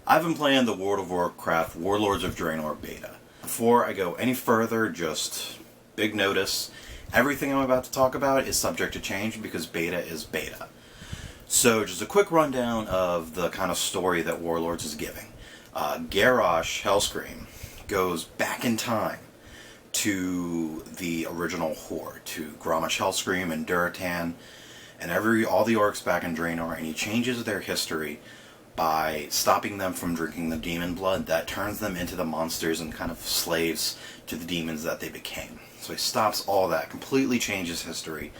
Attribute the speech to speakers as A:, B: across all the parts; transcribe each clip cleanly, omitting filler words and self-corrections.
A: I've been playing the World of Warcraft Warlords of Draenor beta. Before I go any further, just big notice, everything I'm about to talk about is subject to change because beta is beta. So just a quick rundown of the kind of story that Warlords is giving. Garrosh Hellscream goes back in time to the original Horde, to Grommash Hellscream and Durotan, and all the orcs back in Draenor, and he changes their history by stopping them from drinking the demon blood that turns them into the monsters and kind of slaves to the demons that they became. So he stops all that, completely changes history,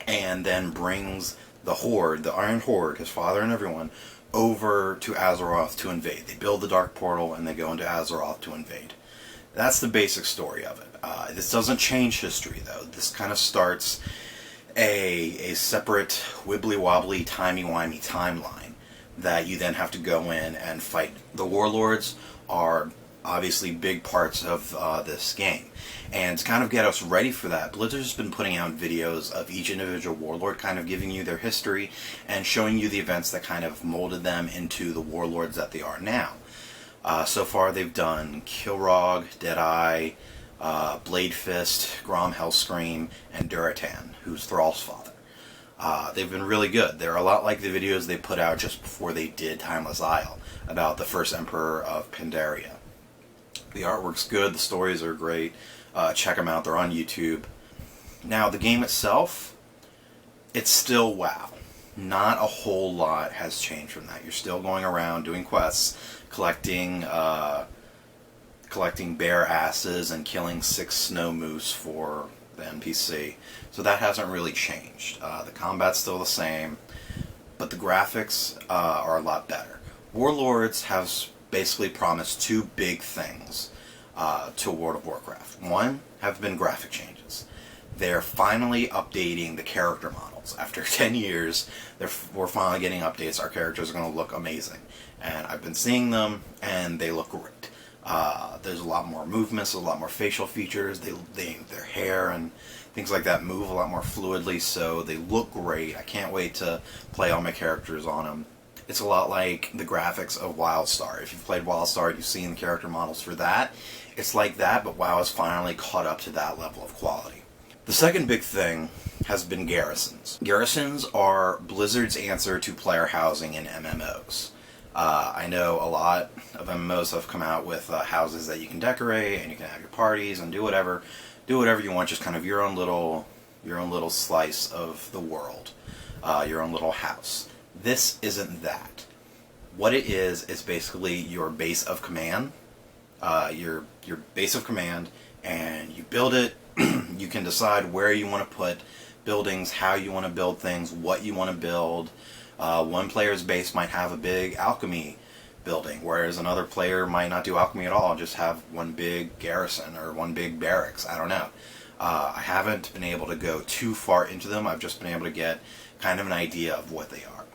A: and then brings the Horde, the Iron Horde, his father and everyone, over to Azeroth to invade. They build the Dark Portal and they go into Azeroth to invade. That's the basic story of it. This doesn't change history, though. This kind of starts a separate wibbly-wobbly, timey-wimey timeline that you then have to go in and fight. The Warlords are obviously big parts of this game. And to kind of get us ready for that, Blizzard's been putting out videos of each individual Warlord, kind of giving you their history and showing you the events that kind of molded them into the Warlords that they are now. So far they've done Kilrogg, Deadeye, Blade Fist, Grom Hellscream, and Durotan, who's Thrall's father. They've been really good. They're a lot like the videos they put out just before they did Timeless Isle, about the first Emperor of Pandaria. The artwork's good, the stories are great. Check them out, they're on YouTube. Now, the game itself, it's still WoW. Not a whole lot has changed from that. You're still going around doing quests, collecting bear asses and killing 6 snow moose for the NPC. So that hasn't really changed. The combat's still the same, but the graphics are a lot better. Warlords has basically promised 2 big things to World of Warcraft. One have been graphic changes. They're finally updating the character models. After 10 years, we're finally getting updates. Our characters are going to look amazing. And I've been seeing them, and they look great. There's a lot more movements, a lot more facial features. Their hair and things like that move a lot more fluidly, so they look great. I can't wait to play all my characters on them. It's a lot like the graphics of WildStar. If you've played WildStar, you've seen the character models for that. It's like that, but WoW has finally caught up to that level of quality. The second big thing has been Garrisons. Garrisons are Blizzard's answer to player housing in MMOs. I know a lot of MMOs have come out with houses that you can decorate, and you can have your parties and do whatever you want. Just kind of your own little slice of the world, your own little house. This isn't that. What it is basically your base of command, your base of command, and you build it. You can decide where you want to put buildings, how you want to build things, what you want to build. One player's base might have a big alchemy building, whereas another player might not do alchemy at all, just have one big garrison or one big barracks. I don't know. I haven't been able to go too far into them. I've just been able to get kind of an idea of what they are.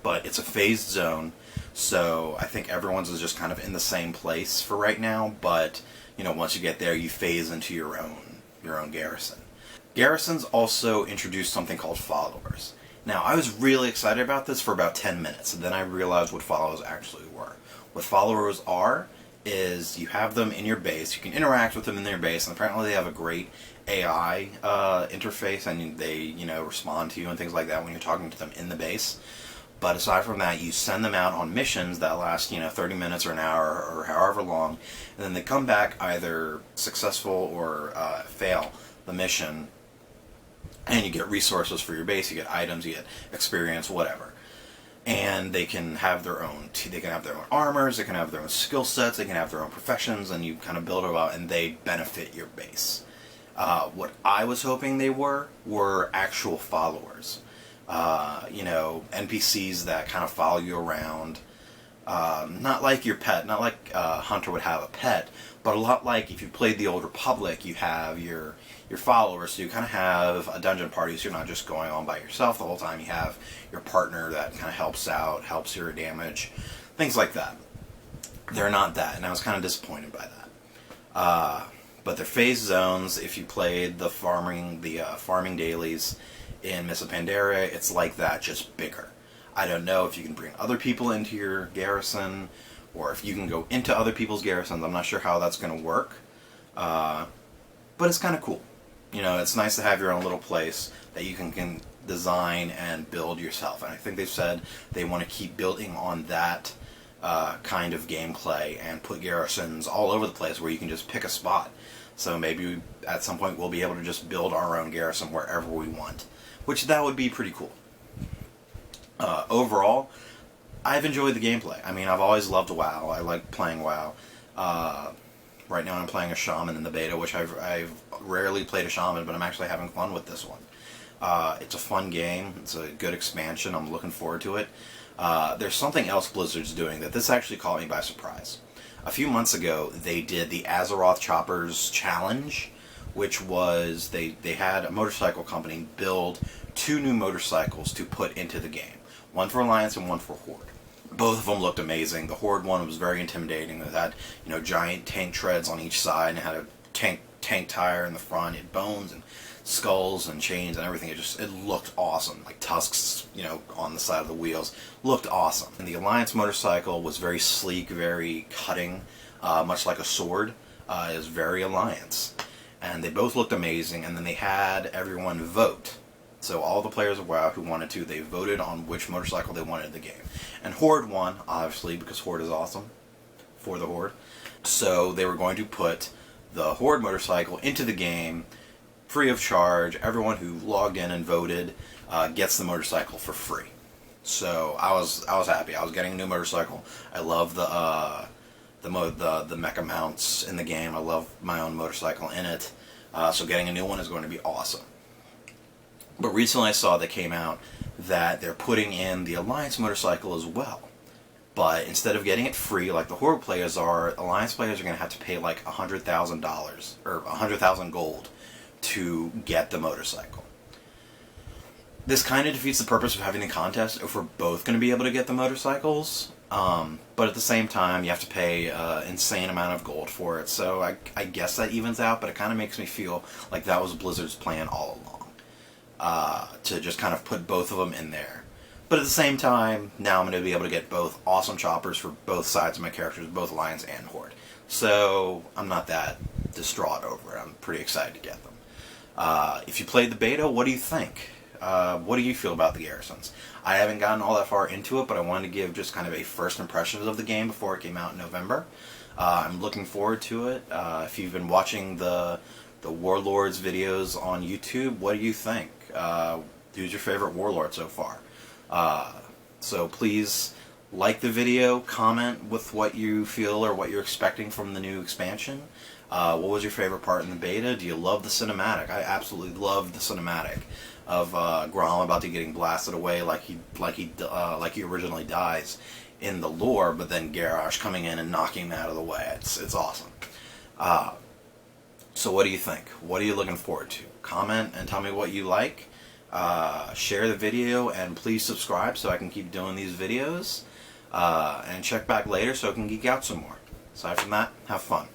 A: But it's a phased zone, so I think everyone's is just kind of in the same place for right now, but once you get there, you phase into your own garrison. Garrisons also introduced something called followers. Now, I was really excited about this for about 10 minutes, and then I realized what followers actually were. What followers are is you have them in your base, you can interact with them in their base, and apparently they have a great AI interface, and they respond to you and things like that when you're talking to them in the base. But aside from that, you send them out on missions that last 30 minutes or an hour or however long, and then they come back either successful or fail the mission, and you get resources for your base, you get items, you get experience, whatever. And they can have their own armors, they can have their own skill sets, they can have their own professions, and you kind of build it out, and they benefit your base. What I was hoping they were actual followers. NPCs that kind of follow you around. Not like your pet, not like Hunter would have a pet, but a lot like if you played the Old Republic, you have your followers, so you kind of have a dungeon party, so you're not just going on by yourself the whole time. You have your partner that kind of helps out, helps your damage, things like that. They're not that, and I was kind of disappointed by that. But they're phase zones. If you played the farming dailies in Mists of Pandaria, it's like that, just bigger. I don't know if you can bring other people into your garrison, or if you can go into other people's garrisons. I'm not sure how that's going to work. But it's kind of cool. You know, it's nice to have your own little place that you can design and build yourself. And I think they've said they want to keep building on that kind of gameplay and put garrisons all over the place where you can just pick a spot. So maybe at some point we'll be able to just build our own garrison wherever we want, which that would be pretty cool. Overall, I've enjoyed the gameplay. I mean, I've always loved WoW. I like playing WoW. Right now I'm playing a shaman in the beta, which I've rarely played a shaman, but I'm actually having fun with this one. It's a fun game. It's a good expansion. I'm looking forward to it. There's something else Blizzard's doing that this actually caught me by surprise. A few months ago, they did the Azeroth Choppers Challenge, which was they had a motorcycle company build 2 new motorcycles to put into the game. One for Alliance and one for Horde. Both of them looked amazing. The Horde one was very intimidating. It had, you know, giant tank treads on each side, and it had a tank tire in the front. It had bones and skulls and chains and everything. It looked awesome. Like tusks, you know, on the side of the wheels. Looked awesome. And the Alliance motorcycle was very sleek, very cutting, much like a sword. It was very Alliance. And they both looked amazing, and then they had everyone vote. So all the players of WoW who wanted to, they voted on which motorcycle they wanted in the game. And Horde won, obviously, because Horde is awesome for the Horde. So they were going to put the Horde motorcycle into the game free of charge. Everyone who logged in and voted gets the motorcycle for free. So I was happy. I was getting a new motorcycle. I love the mecha mounts in the game. I love my own motorcycle in it. So getting a new one is going to be awesome. But recently I saw that came out that they're putting in the Alliance motorcycle as well. But instead of getting it free like the Horde players are, Alliance players are going to have to pay like $100,000 or 100,000 gold to get the motorcycle. This kind of defeats the purpose of having the contest if we're both going to be able to get the motorcycles. But at the same time, you have to pay an insane amount of gold for it. So I guess that evens out, but it kind of makes me feel like that was Blizzard's plan all along. To just kind of put both of them in there. But at the same time, now I'm going to be able to get both awesome choppers for both sides of my characters, both Alliance and Horde. So I'm not that distraught over it. I'm pretty excited to get them. If you played the beta, what do you think? What do you feel about the Garrisons? I haven't gotten all that far into it, but I wanted to give just kind of a first impressions of the game before it came out in November. I'm looking forward to it. If you've been watching the Warlords videos on YouTube, what do you think? Who's your favorite Warlord so far? So please like the video, comment with what you feel or what you're expecting from the new expansion. What was your favorite part in the beta? Do you love the cinematic? I absolutely loved the cinematic of Grom about to getting blasted away like he originally dies in the lore, but then Garrosh coming in and knocking him out of the way. It's awesome. So what do you think? What are you looking forward to? Comment and tell me what you like. Share the video and please subscribe so I can keep doing these videos. And check back later so I can geek out some more. Aside from that, have fun.